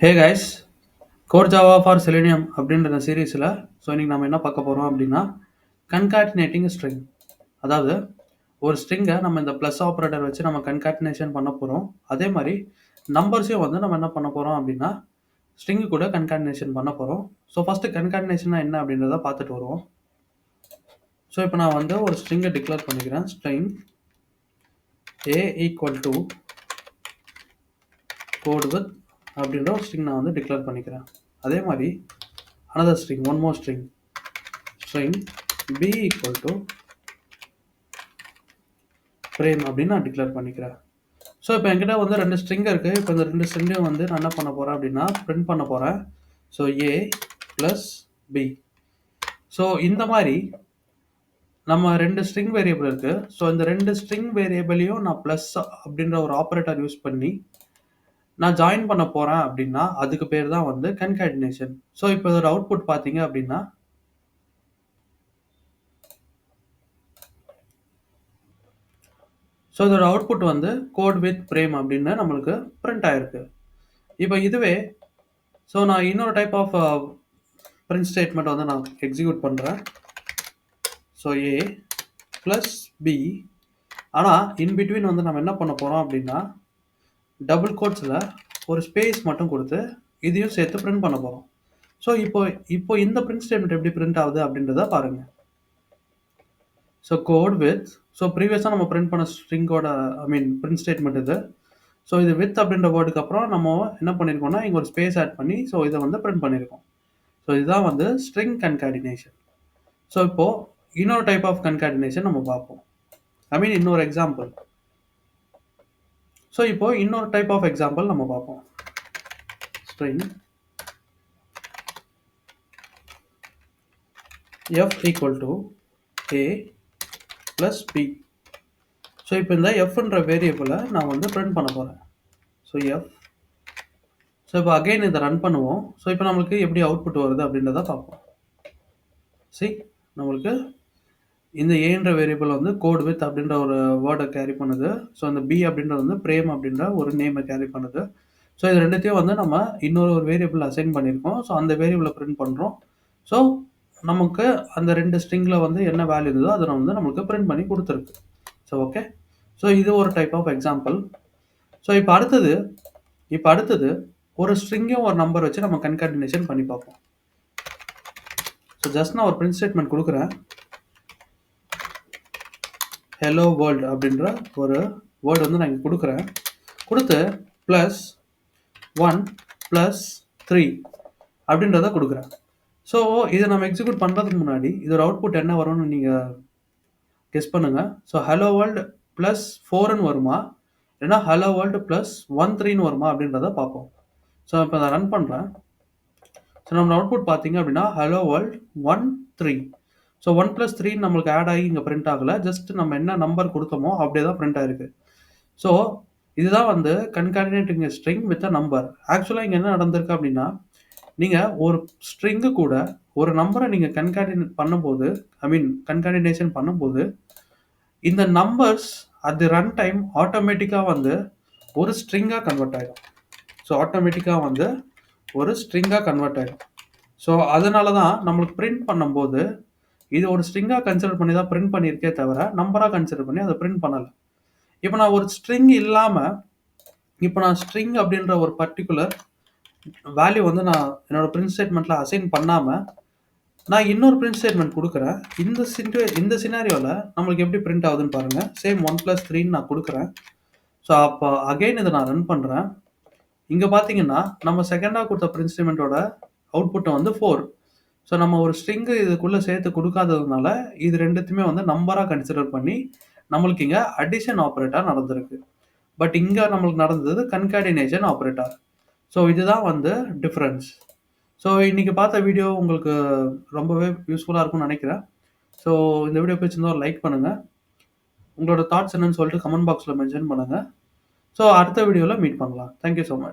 Hey guys, core Java for selenium அப்படின்ற சீரீஸில் இன்னைக்கு நம்ம என்ன பார்க்க போகிறோம் அப்படின்னா கன்காட்டினேட்டிங் ஸ்ட்ரிங். அதாவது ஒரு ஸ்ட்ரிங்கை நம்ம இந்த ப்ளஸ் ஆப்ரேட்டர் வச்சு நம்ம கன்காட்டினேஷன் பண்ண போகிறோம். அதே மாதிரி நம்பர்ஸையும் வந்து நம்ம என்ன பண்ண போகிறோம் அப்படின்னா ஸ்ட்ரிங்கு கூட கன்காட்டினேஷன் பண்ண போகிறோம். ஃபஸ்ட்டு கன்காட்டினேஷன்னா என்ன அப்படின்றத பார்த்துட்டு வருவோம். இப்போ நான் வந்து ஒரு ஸ்ட்ரிங்கை டிக்ளேர் பண்ணிக்கிறேன். String A equal to code with அப்படின்ற ஒரு ஸ்ட்ரிங் நான் வந்து டிக்ளேர் பண்ணிக்கிறேன். அதே மாதிரி another string, one more string b equal to frame அப்படின்னு நான் டிக்ளேர் பண்ணிக்கிறேன். இப்போ என்கிட்ட வந்து ரெண்டு ஸ்ட்ரிங் இருக்குது. இப்போ இந்த ரெண்டு ஸ்ட்ரிங்கையும் வந்து நான் என்ன பண்ண போகிறேன் அப்படின்னா பிரிண்ட் பண்ண போகிறேன். a plus b. இந்த மாதிரி நம்ம ரெண்டு ஸ்ட்ரிங் வேரியபிள் இருக்குது. இந்த ரெண்டு ஸ்ட்ரிங் வேரியபிளையும் நான் ப்ளஸ் அப்படின்ற ஒரு ஆப்ரேட்டர் யூஸ் பண்ணி நான் ஜாயின் பண்ண போகிறேன் அப்படின்னா அதுக்கு பேர் தான் வந்து கன்காட்டினேஷன். இப்போ இதோட அவுட்புட் பார்த்தீங்க அப்படின்னா இதோட அவுட்புட் வந்து கோட் வித் பிரேம் அப்படின்னு நம்மளுக்கு பிரிண்ட் ஆயிருக்கு. இப்போ இதுவே நான் இன்னொரு டைப் ஆஃப் பிரிண்ட் ஸ்டேட்மெண்ட் வந்து நான் எக்ஸிக்யூட் பண்ணுறேன். ஏ ப்ளஸ் பி. ஆனால் இன்பிட்வீன் வந்து நம்ம என்ன பண்ண போகிறோம் அப்படின்னா டபுள் கோட்ஸில் ஒரு ஸ்பேஸ் மட்டும் கொடுத்து இதையும் சேர்த்து பிரிண்ட் பண்ண போகிறோம். இப்போ இந்த பிரிண்ட் ஸ்டேட்மெண்ட் எப்படி பிரிண்ட் ஆகுது அப்படின்றத பாருங்கள். கோட் வித் ப்ரீவியஸாக நம்ம பிரிண்ட் பண்ண ஸ்ட்ரிங்கோட பிரிண்ட் ஸ்டேட்மெண்ட் இது. இது வித் அப்படின்ற வேர்டுக்கு அப்புறம் நம்ம என்ன பண்ணியிருக்கோம்னா இங்கே ஒரு ஸ்பேஸ் ஆட் பண்ணி இதை வந்து பிரிண்ட் பண்ணியிருக்கோம். இதுதான் வந்து ஸ்ட்ரிங் கன்காட்டினேஷன். இப்போது இன்னொரு டைப் ஆஃப் கன்காட்டினேஷன் நம்ம பார்ப்போம். இன்னொரு எக்ஸாம்பிள். இப்போ இன்னொரு டைப் ஆஃப் எக்ஸாம்பிள் நம்ம பார்ப்போம். String f equal to a plus b. இப்போ இந்த fன்ற வேரியபிளை நான் வந்து பிரிண்ட் பண்ண போகிறேன். f. இப்போ அகைன் இதை ரன் பண்ணுவோம். இப்போ நம்மளுக்கு எப்படி அவுட்புட் வருது அப்படின்றத பார்ப்போம். நம்மளுக்கு இந்த ஏன்ற வேரியபிள் வந்து கோட் வித் அப்படின்ற ஒரு வேர்டை கேரி பண்ணுது. அந்த பி அப்படின்றது வந்து பிரேம் அப்படின்ற ஒரு நேமை கேரி பண்ணுது. இது ரெண்டுத்தையும் வந்து நம்ம இன்னொரு வேரியபிள் அசைன் பண்ணியிருக்கோம். அந்த வேரியபிளை பிரிண்ட் பண்ணுறோம். நமக்கு அந்த ரெண்டு ஸ்ட்ரிங்கில் வந்து என்ன வேல்யூ இருந்ததோ அதை வந்து நம்மளுக்கு பிரிண்ட் பண்ணி கொடுத்துருக்கு. ஓகே. இது ஒரு டைப் ஆஃப் எக்ஸாம்பிள். இப்போ அடுத்தது ஒரு ஸ்ட்ரிங்கையும் ஒரு நம்பர் வச்சு நம்ம கன்காட்டினேஷன் பண்ணி பார்ப்போம். ஜஸ்ட் நான் ஒரு பிரிண்ட் ஸ்டேட்மெண்ட் கொடுக்குறேன். ஹலோ வேர்ல்டு அப்படின்ற ஒரு வேர்டு வந்து நான் இங்கே கொடுக்குறேன். கொடுத்து +1 +3 அப்படின்றத கொடுக்குறேன். இதை நம்ம எக்ஸிக்யூட் பண்ணுறதுக்கு முன்னாடி இதோட அவுட்புட் என்ன வரும்னு நீங்கள் கெஸ் பண்ணுங்கள். ஹலோ வேர்ல்டு +4ன்னு வருமா, இல்லைன்னா ஹலோ வேர்ல்டு +1 3ன்னு வருமா அப்படின்றத பார்ப்போம். இப்போ நான் ரன் பண்ணுறேன். நம்ம அவுட்புட் பார்த்தீங்க அப்படின்னா ஹலோ வேர்ல்டு 1 3. 1 + 3 நம்மளுக்கு ஆட் ஆகி இங்கே பிரிண்ட் ஆகலை. ஜஸ்ட் நம்ம என்ன நம்பர் கொடுத்தோமோ அப்படியே தான் பிரிண்ட் ஆகிருக்கு. இதுதான் வந்து கன்காட்டினேட்டிங் ஸ்ட்ரிங் வித் அ நம்பர். ஆக்சுவலாக இங்கே என்ன நடந்திருக்கு அப்படின்னா நீங்கள் ஒரு ஸ்ட்ரிங்கு கூட ஒரு நம்பரை நீங்கள் கன்காட்டினேஷன் பண்ணும்போது இந்த numbers at the run time ஆட்டோமேட்டிக்காக வந்து ஒரு ஸ்ட்ரிங்காக கன்வெர்ட் ஆகிடும். அதனால தான் நம்மளுக்கு பிரிண்ட் பண்ணும்போது இது ஒரு ஸ்ட்ரிங்காக கன்சிடர் பண்ணி தான் பிரிண்ட் பண்ணியிருக்கே தவிர நம்பராக கன்சிடர் பண்ணி அதை பிரிண்ட் பண்ணலை. இப்போ நான் ஒரு ஸ்ட்ரிங் இல்லாமல் நான் ஸ்ட்ரிங் அப்படின்ற ஒரு பர்டிகுலர் வேல்யூ வந்து நான் என்னோட பிரிண்ட் ஸ்டேட்மெண்ட்டில் அசைன் பண்ணாமல் நான் இன்னொரு பிரிண்ட் ஸ்டேட்மெண்ட் கொடுக்குறேன். இந்த சினாரியோவில் நம்மளுக்கு எப்படி பிரிண்ட் ஆகுதுன்னு பாருங்கள். சேம் 1 + 3ன்னு நான் கொடுக்குறேன். அப்போ அகைன் இதை நான் ரன் பண்ணுறேன். இங்கே பார்த்தீங்கன்னா நம்ம செகண்டாக கொடுத்த பிரிண்ட் ஸ்டேட்மெண்ட்டோட அவுட்புட்டை வந்து 4. நம்ம ஒரு ஸ்ட்ரிங்கு இதுக்குள்ளே சேர்த்து கொடுக்காததுனால இது ரெண்டுத்தையுமே வந்து நம்பராக கன்சிடர் பண்ணி நம்மளுக்கு இங்கே அடிஷன் ஆப்ரேட்டர் நடந்திருக்கு. பட் இங்கே நம்மளுக்கு நடந்தது கன்காட்டினேஷன் ஆப்ரேட்டர். இதுதான் வந்து டிஃப்ரென்ஸ். இன்றைக்கி பார்த்த வீடியோ உங்களுக்கு ரொம்பவே யூஸ்ஃபுல்லாக இருக்கும்னு நினைக்கிறேன். இந்த வீடியோ பிடிச்சிருந்தா ஒரு லைக் பண்ணுங்கள். உங்களோட தாட்ஸ் என்னன்னு சொல்லிட்டு கமெண்ட் பாக்ஸில் மென்ஷன் பண்ணுங்கள். அடுத்த வீடியோவில் மீட் பண்ணலாம். Thank you so much.